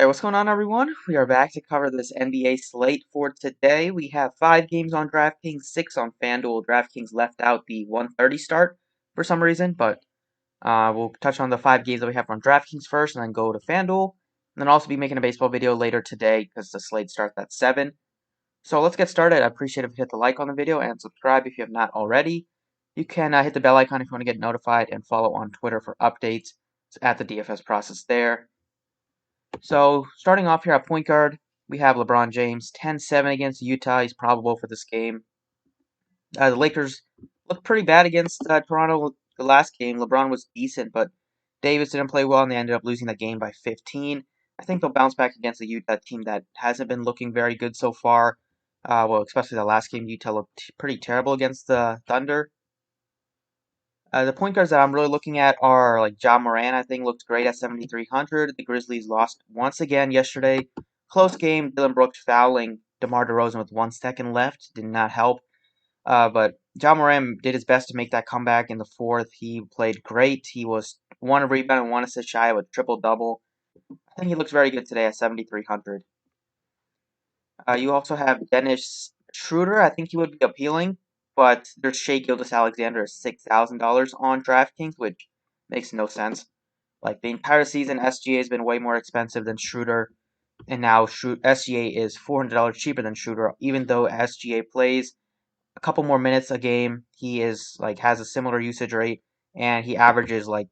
Hey, what's going on, everyone? We are back to cover this NBA slate for today. We have 5 games on Draftkings, 6 on FanDuel. Draftkings left out the 1:30 start for some reason, but we'll touch on the 5 games that we have on Draftkings first, and then go to FanDuel. And then also be making a baseball video later today because the slate starts at 7. So let's get started. I appreciate if you hit the like on the video and subscribe if you have not already. You can hit the bell icon if you want to get notified and follow on Twitter for updates at the DFS process there. So, starting off here at point guard, we have LeBron James, 10-7 against Utah. He's probable for this game. The Lakers looked pretty bad against Toronto the last game. LeBron was decent, but Davis didn't play well, and they ended up losing that game by 15. I think they'll bounce back against the Utah team that hasn't been looking very good so far. Especially the last game, Utah looked pretty terrible against the Thunder. The point guards that I'm really looking at are like Ja Morant. I think looked great at 7,300. The Grizzlies lost once again yesterday. Close game. Dylan Brooks fouling DeMar DeRozan with 1 second left did not help. But Ja Morant did his best to make that comeback in the fourth. He played great. He was 1 rebound and 1 assist shy of a triple double. I think he looks very good today at 7,300. You also have Dennis Schroeder. I think he would be appealing, but there's Shea Gilgeous-Alexander at $6,000 on DraftKings, which makes no sense. Like the entire season, SGA has been way more expensive than Schroeder, and now SGA is $400 cheaper than Schroeder. Even though SGA plays a couple more minutes a game, he is has a similar usage rate, and he averages like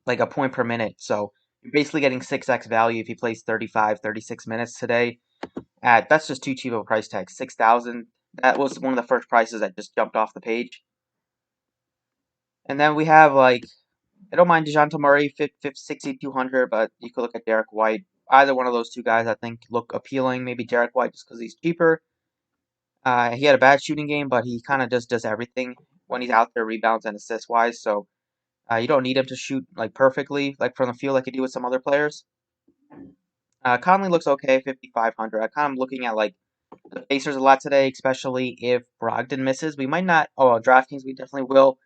a point per minute. So you're basically getting 6x value if he plays 35, 36 minutes today. That's just too cheap of a price tag. 6,000. That was one of the first prices that just jumped off the page. And then we have I don't mind DeJounte Murray, 6,200, but you could look at Derek White. Either one of those two guys I think look appealing. Maybe Derek White just because he's cheaper. He had a bad shooting game, but he kind of just does everything when he's out there, rebounds and assist wise. So you don't need him to shoot perfectly, from the field like you do with some other players. Conley looks okay, 5,500. I kind of looking at the Pacers a lot today, especially if Brogdon misses. We might not. Oh, on DraftKings we definitely will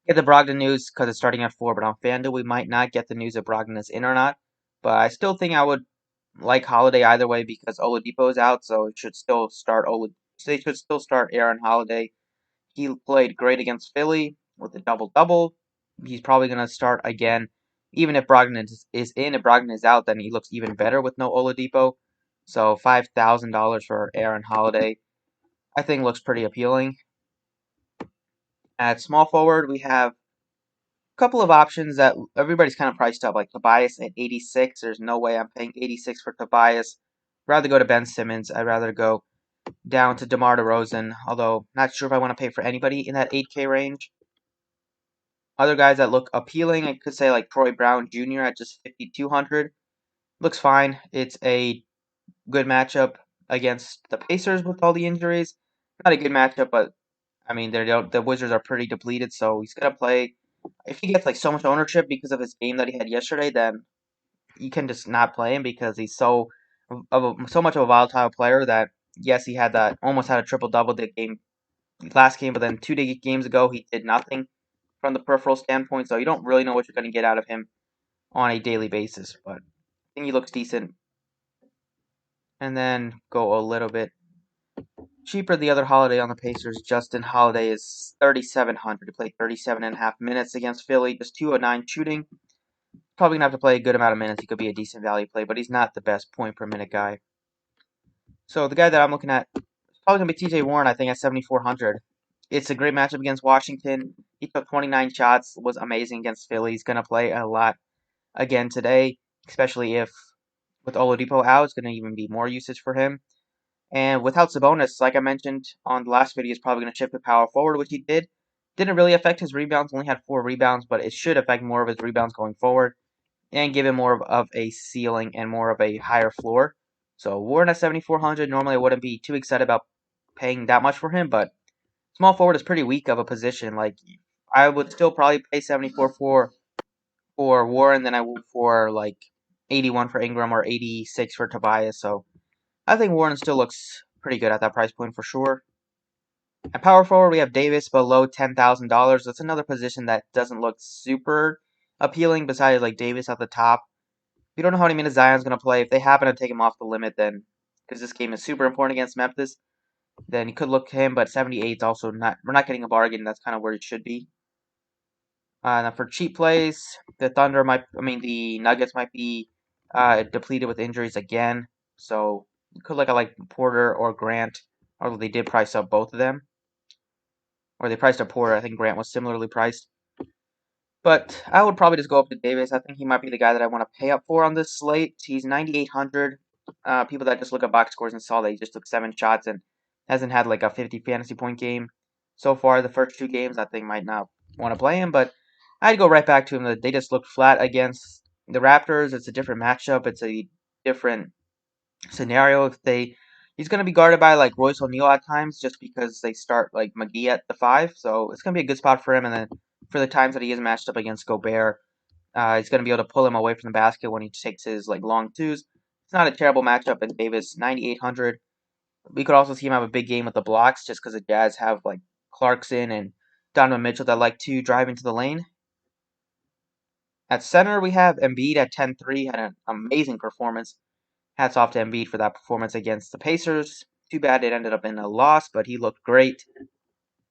get the Brogdon news because it's starting at 4. But on FanDuel we might not get the news if Brogdon is in or not. But I still think I would like Holiday either way because Oladipo is out, so it should still start They should still start Aaron Holiday. He played great against Philly with a double-double. He's probably going to start again. Even if Brogdon is in, if Brogdon is out, then he looks even better with no Oladipo. So $5,000 for Aaron Holiday, I think looks pretty appealing. At small forward, we have a couple of options that everybody's kind of priced up, like Tobias at 86. There's no way I'm paying 86 for Tobias. Rather go to Ben Simmons. I'd rather go down to DeMar DeRozan, although not sure if I want to pay for anybody in that 8K range. Other guys that look appealing, I could say like Troy Brown Jr. at just 5,200. Looks fine. It's a good matchup against the Pacers with all the injuries. Not a good matchup, but I mean the Wizards are pretty depleted, so he's gonna play. If he gets so much ownership because of his game that he had yesterday, then you can just not play him because he's so much of a volatile player that yes, he almost had a triple double game last game, but then 2 games ago he did nothing from the peripheral standpoint, so you don't really know what you're going to get out of him on a daily basis, but I think he looks decent. And then go a little bit cheaper, the other Holiday on the Pacers. Justin Holiday is 3,700. He played 37.5 minutes against Philly, just 209 shooting. Probably going to have to play a good amount of minutes. He could be a decent value play, but he's not the best point per minute guy. So the guy that I'm looking at is probably going to be TJ Warren, I think, at 7,400. It's a great matchup against Washington. He took 29 shots, was amazing against Philly. He's going to play a lot again today, especially if with Oladipo out, it's going to even be more usage for him. And without Sabonis, like I mentioned on the last video, he's probably going to shift to power forward, which he did. Didn't really affect his rebounds, only had 4 rebounds, but it should affect more of his rebounds going forward and give him more of a ceiling and more of a higher floor. So Warren at 7,400, normally I wouldn't be too excited about paying that much for him, but small forward is pretty weak of a position. I would still probably pay 74 for Warren than I would for 81 for Ingram or 86 for Tobias. So I think Warren still looks pretty good at that price point for sure. At power forward, we have Davis below $10,000. That's another position that doesn't look super appealing besides Davis at the top. We don't know how many minutes Zion's going to play. If they happen to take him off the limit, then because this game is super important against Memphis, then you could look to him. But 78 is also not. We're not getting a bargain. That's kind of where it should be. Now for cheap plays, the Thunder might. I mean, the Nuggets might be depleted with injuries again. So you could look at like Porter or Grant, although they did price up both of them. Or they priced up Porter. I think Grant was similarly priced. But I would probably just go up to Davis. I think he might be the guy that I want to pay up for on this slate. He's 9,800. People that just look at box scores and saw that he just took 7 shots and hasn't had like a 50 fantasy point game so far. The first 2 games, I think might not want to play him. But I'd go right back to him. They just looked flat against the Raptors. It's a different matchup. It's a different scenario. He's going to be guarded by like Royce O'Neal at times, just because they start like McGee at the 5. So it's going to be a good spot for him. And then for the times that he is matched up against Gobert, he's going to be able to pull him away from the basket when he takes his like long twos. It's not a terrible matchup. And Davis 9,800. We could also see him have a big game with the blocks, just because the Jazz have like Clarkson and Donovan Mitchell that like to drive into the lane. At center, we have Embiid at 10-3. Had an amazing performance. Hats off to Embiid for that performance against the Pacers. Too bad it ended up in a loss, but he looked great.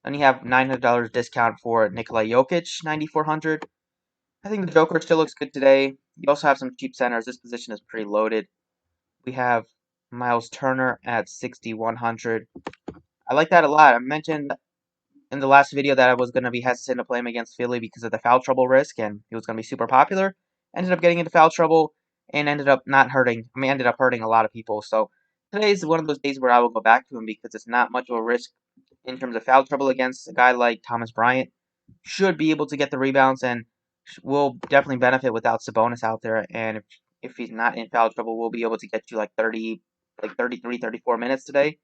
Then you have $900 discount for Nikola Jokic, 9,400. I think the Joker still looks good today. You also have some cheap centers. This position is pretty loaded. We have Miles Turner at 6,100. I like that a lot. I mentioned in the last video that I was going to be hesitant to play him against Philly because of the foul trouble risk, and he was going to be super popular. Ended up getting into foul trouble and ended up hurting a lot of people. So today is one of those days where I will go back to him because it's not much of a risk in terms of foul trouble against a guy like Thomas Bryant. Should be able to get the rebounds and will definitely benefit without Sabonis out there. And if he's not in foul trouble, we'll be able to get you like 33, 34 minutes today.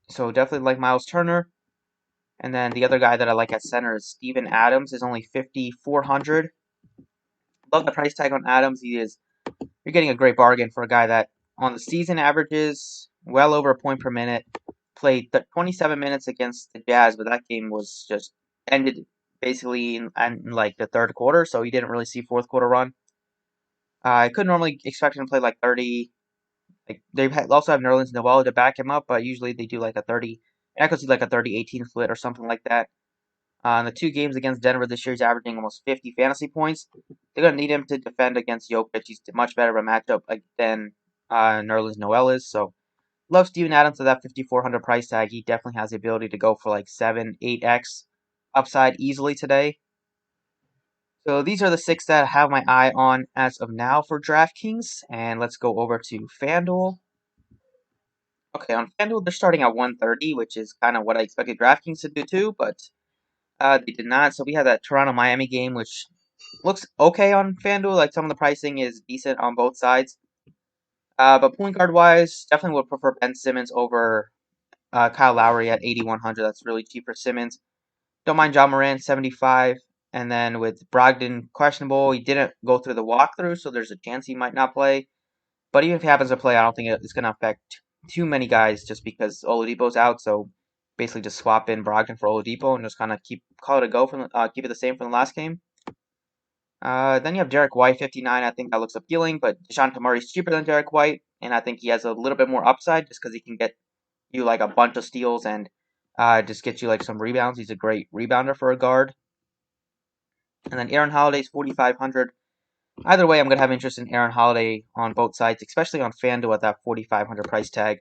So definitely like Miles Turner. And then the other guy that I like at center is Steven Adams. Is only 5,400. Love the price tag on Adams. You're getting a great bargain for a guy that on the season averages well over a point per minute. Played 27 minutes against the Jazz, but that game was just ended basically in like the third quarter, so he didn't really see fourth quarter run. I could normally expect him to play like 30. Like they also have Nerlens Noel to back him up, but usually they do like a 30. I could see like a 30-18 split or something like that. In the 2 games against Denver this year, he's averaging almost 50 fantasy points. They're going to need him to defend against Jokic. He's much better of a matchup than Nerlens Noel is. So, love Steven Adams at that 5,400 price tag. He definitely has the ability to go for like 7, 8x upside easily today. So, these are the 6 that I have my eye on as of now for DraftKings. And let's go over to FanDuel. Okay, on FanDuel, they're starting at 130, which is kind of what I expected DraftKings to do too, but they did not. So we had that Toronto-Miami game, which looks okay on FanDuel. Like some of the pricing is decent on both sides. But point guard wise, definitely would prefer Ben Simmons over Kyle Lowry at 8,100. That's really cheap for Simmons. Don't mind John Moran, 75. And then with Brogdon questionable, he didn't go through the walkthrough, so there's a chance he might not play. But even if he happens to play, I don't think it's going to affect too many guys just because Oladipo's out. So basically just swap in Brogdon for Oladipo and just kind of call it a go keep it the same from the last game. Then you have Derek White, 59. I think that looks appealing, but DeJounte Murray's cheaper than Derek White, and I think he has a little bit more upside just because he can get you like a bunch of steals and just get you like some rebounds. He's a great rebounder for a guard. And then Aaron Holiday's 4,500. Either way, I'm going to have interest in Aaron Holiday on both sides, especially on FanDuel at that 4,500 price tag.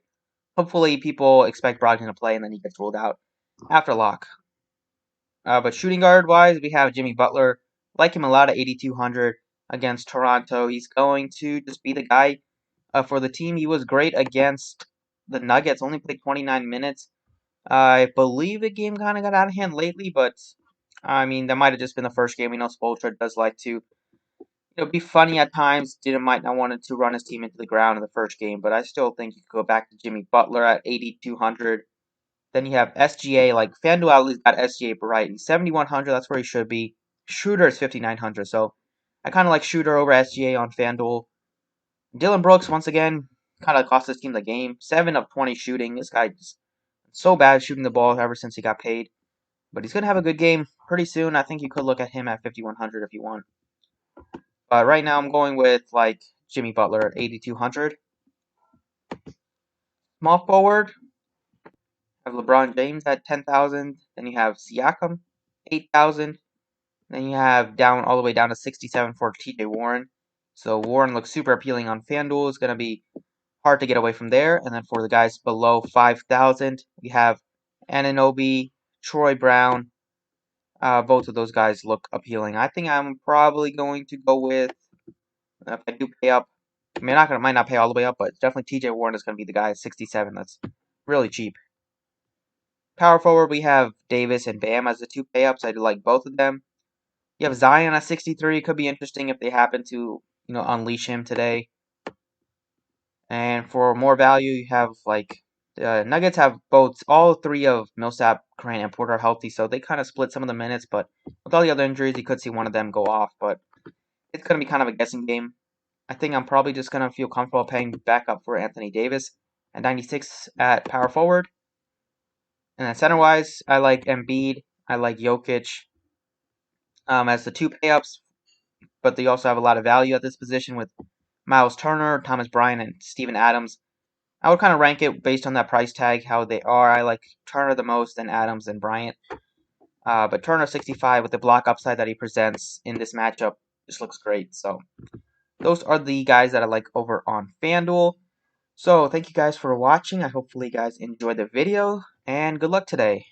Hopefully, people expect Brogdon to play and then he gets ruled out after lock. But shooting guard wise, we have Jimmy Butler. Like him a lot at 8,200 against Toronto. He's going to just be the guy for the team. He was great against the Nuggets. Only played 29 minutes. I believe the game kind of got out of hand lately, but I mean that might have just been the first game. We know Spoelstra does like to be funny at times. Might not wanted to run his team into the ground in the first game, but I still think you could go back to Jimmy Butler at 8,200. Then you have SGA, like FanDuel at least got SGA right. He's 7,100, that's where he should be. Shooter is 5,900, so I kind of like Shooter over SGA on FanDuel. Dylan Brooks, once again, kind of cost his team the game. 7 of 20 shooting. This guy is so bad shooting the ball ever since he got paid. But he's going to have a good game pretty soon. I think you could look at him at 5,100 if you want. But right now I'm going with like Jimmy Butler at 8,200. Small forward, I have LeBron James at 10,000. Then you have Siakam, 8,000. Then you have down all the way down to 67 for TJ Warren. So Warren looks super appealing on FanDuel. It's going to be hard to get away from there. And then for the guys below 5,000, we have Anunoby, Troy Brown. Both of those guys look appealing. I think I'm probably going to go with, if I do pay up, I mean, might not pay all the way up, but definitely TJ Warren is going to be the guy at 67. That's really cheap. Power forward, we have Davis and Bam as the two pay ups. I do like both of them. You have Zion at 63. Could be interesting if they happen to, unleash him today. And for more value, you have like the Nuggets have all three of Millsap, Grant, and Porter healthy, so they kind of split some of the minutes. But with all the other injuries, you could see one of them go off. But it's going to be kind of a guessing game. I think I'm probably just going to feel comfortable paying back up for Anthony Davis at 96 at power forward. And then center-wise, I like Embiid. I like Jokic as the two pay-ups, but they also have a lot of value at this position with Miles Turner, Thomas Bryant, and Steven Adams. I would kind of rank it based on that price tag, how they are. I like Turner the most, then Adams, and Bryant. But Turner 65 with the block upside that he presents in this matchup just looks great. So those are the guys that I like over on FanDuel. So thank you guys for watching. I hopefully you guys enjoyed the video, and good luck today.